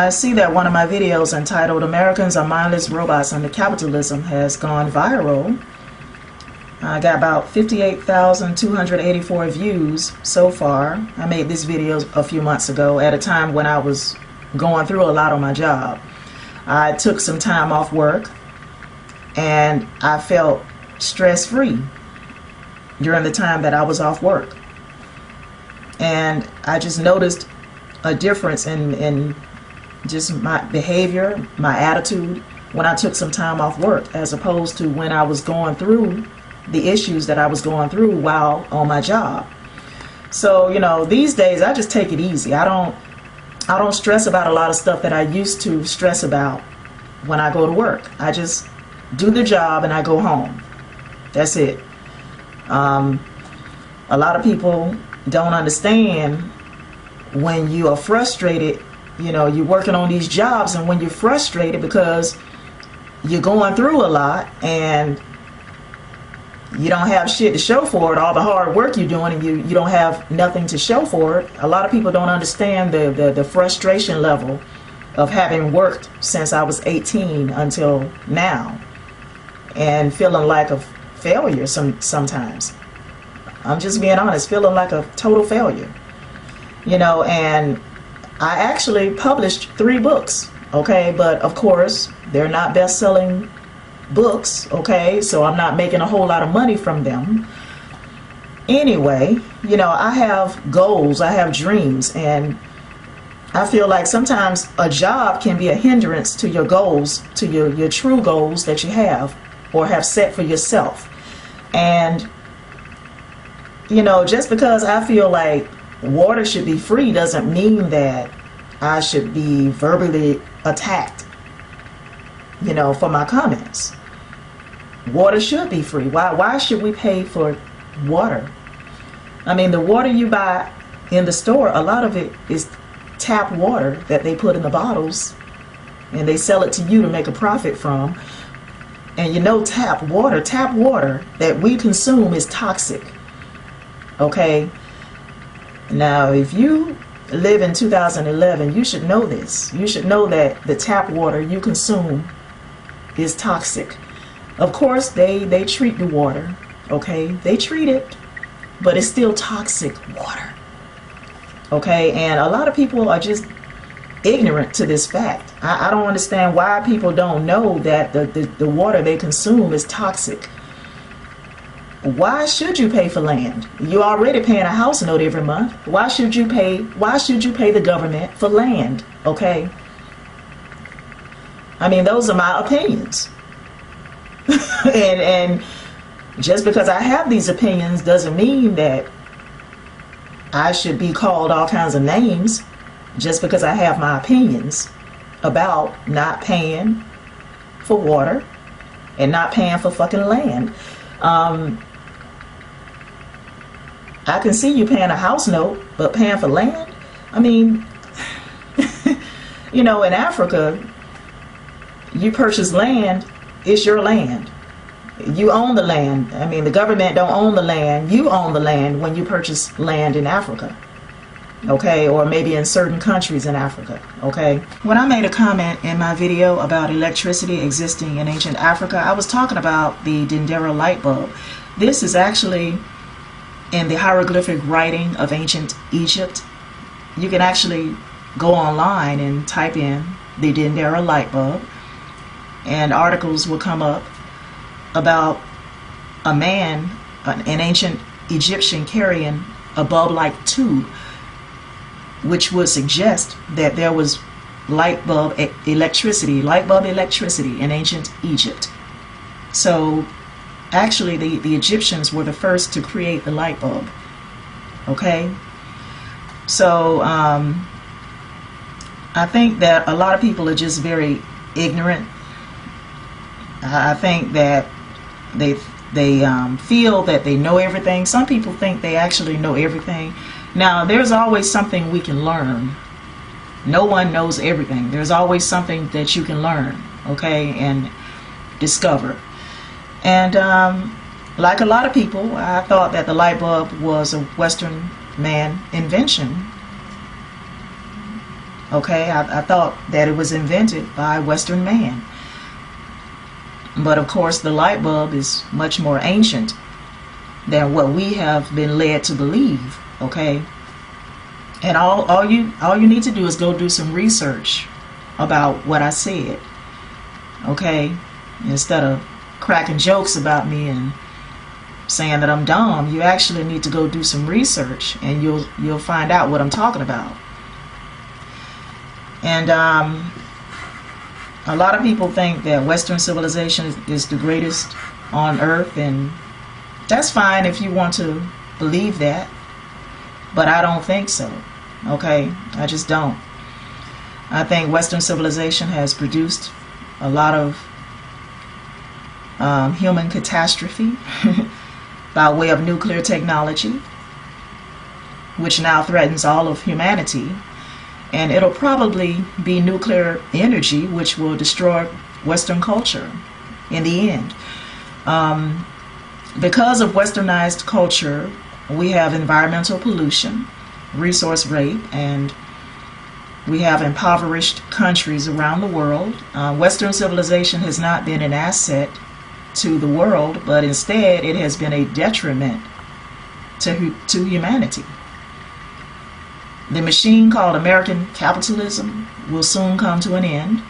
I see that one of my videos entitled Americans Are Mindless Robots Under Capitalism has gone viral. I got about 58,284 views so far. I made this video a few months ago at a time when I was going through a lot on my job. I took some time off work and I felt stress-free during the time that I was off work. And I just noticed a difference in just my behavior, my attitude when I took some time off work as opposed to when I was going through the issues that I was going through while on my job. So, you know, these days I just take it easy. I don't stress about a lot of stuff that I used to stress about when I go to work. I just do the job and I go home. That's it. A lot of people don't understand when you are frustrated. You know, you're working on these jobs, and when you're frustrated because you're going through a lot and you don't have shit to show for it, all the hard work you're doing, and you don't have nothing to show for it. A lot of people don't understand the frustration level of having worked since I was 18 until now and feeling like a failure sometimes. I'm just being honest, feeling like a total failure. You know, and I actually published 3 books, okay, but of course they're not best-selling books, okay, so I'm not making a whole lot of money from them. Anyway, you know, I have goals, I have dreams, and I feel like sometimes a job can be a hindrance to your goals, to your true goals that you have or have set for yourself. And you know, just because I feel like water should be free doesn't mean that I should be verbally attacked, you know, for my comments. Water should be free. Why should we pay for water? I mean, the water you buy in the store, a lot of it is tap water that they put in the bottles and they sell it to you to make a profit from. And you know, tap water that we consume is toxic. Okay, now if you live in 2011, you should know this. You should know that the tap water you consume is toxic. Of course, they treat the water, okay? They treat it, but it's still toxic water, okay? And a lot of people are just ignorant to this fact. I don't understand why people don't know that the water they consume is toxic. Why should you pay for land? You're already paying a house note every month. Why should you pay the government for land? Okay? I mean, those are my opinions. and just because I have these opinions doesn't mean that I should be called all kinds of names just because I have my opinions about not paying for water and not paying for fucking land. I can see you paying a house note, but paying for land? I mean, you know, in Africa, you purchase land, it's your land. You own the land. I mean, the government don't own the land. You own the land when you purchase land in Africa. Okay, or maybe in certain countries in Africa. Okay. When I made a comment in my video about electricity existing in ancient Africa, I was talking about the Dendera light bulb. This is actually in the hieroglyphic writing of ancient Egypt. You can actually go online and type in the Dendera light bulb, and articles will come up about a man, an ancient Egyptian, carrying a bulb-like tube, which would suggest that there was light bulb electricity in ancient Egypt. So actually the Egyptians were the first to create the light bulb. Okay, so I think that a lot of people are just very ignorant. I think that they feel that they know everything. Some people think they actually know everything. Now, there's always something we can learn. No one knows everything. There's always something that you can learn, okay, and discover. And like a lot of people, I thought that the light bulb was a Western man invention. Okay, I thought that it was invented by Western man. But of course, the light bulb is much more ancient than what we have been led to believe. Okay, and all you need to do is go do some research about what I said. Okay, instead of cracking jokes about me and saying that I'm dumb, you actually need to go do some research, and you'll find out what I'm talking about. And a lot of people think that Western civilization is the greatest on earth, and that's fine if you want to believe that, but I don't think so. Okay, I just don't. I think Western civilization has produced a lot of human catastrophe by way of nuclear technology, which now threatens all of humanity. And it'll probably be nuclear energy, which will destroy Western culture in the end. Because of westernized culture, we have environmental pollution, resource rape, and we have impoverished countries around the world. Western civilization has not been an asset to the world, but instead it has been a detriment to humanity. The machine called American capitalism will soon come to an end.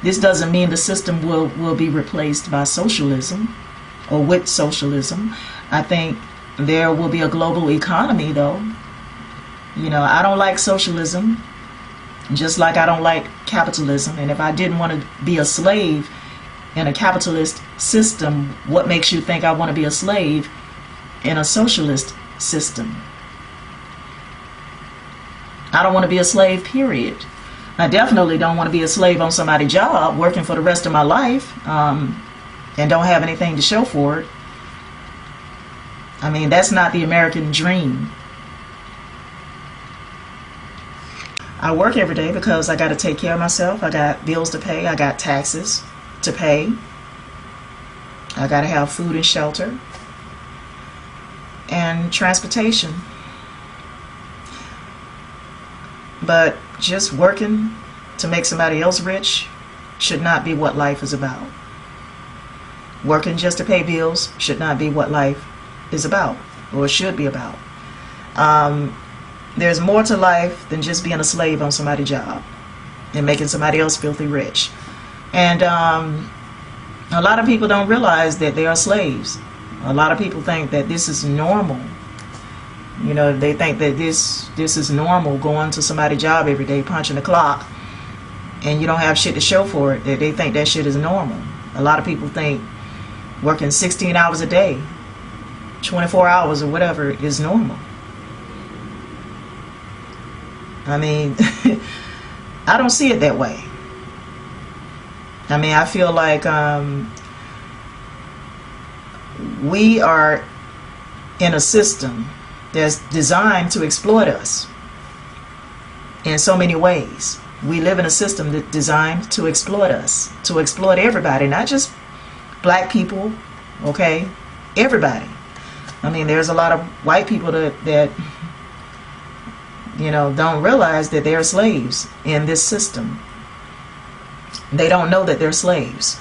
This doesn't mean the system will be replaced by socialism or with socialism. I think there will be a global economy, though. You know, I don't like socialism, just like I don't like capitalism. And if I didn't want to be a slave in a capitalist system, what makes you think I want to be a slave in a socialist system? I don't want to be a slave, period. I definitely don't want to be a slave on somebody's job, working for the rest of my life, and don't have anything to show for it. I mean, that's not the American dream. I work every day because I got to take care of myself. I got bills to pay. I got taxes to pay. I got to have food and shelter and transportation. But just working to make somebody else rich should not be what life is about. Working just to pay bills should not be what life is about, or should be about. There's more to life than just being a slave on somebody's job and making somebody else filthy rich. And a lot of people don't realize that they are slaves. A lot of people think that this is normal. You know, they think that this is normal, going to somebody's job every day, punching the clock, and you don't have shit to show for it. They think that shit is normal. A lot of people think working 16 hours a day, 24 hours or whatever is normal. I mean, I don't see it that way. I mean, I feel like we are in a system that's designed to exploit us in so many ways. We live in a system that's designed to exploit us, to exploit everybody, not just black people, okay? Everybody. I mean, there's a lot of white people that you know, don't realize that they're slaves in this system. They don't know that they're slaves,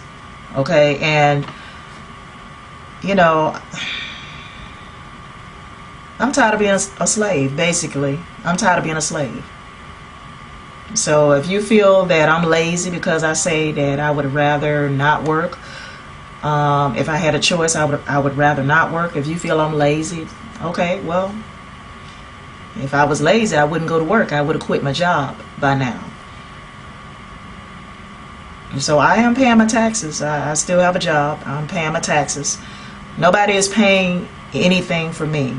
okay? And, you know, I'm tired of being a slave, basically. I'm tired of being a slave. So if you feel that I'm lazy because I say that I would rather not work, if I had a choice, I would rather not work. If you feel I'm lazy, okay, well, if I was lazy, I wouldn't go to work. I would have quit my job by now. So I am paying my taxes. I still have a job. I'm paying my taxes. Nobody is paying anything for me.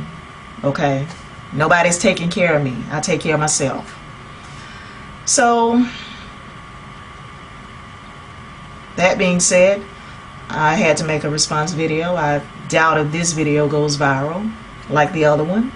Okay? Nobody's taking care of me. I take care of myself. So, that being said, I had to make a response video. I doubt if this video goes viral like the other one.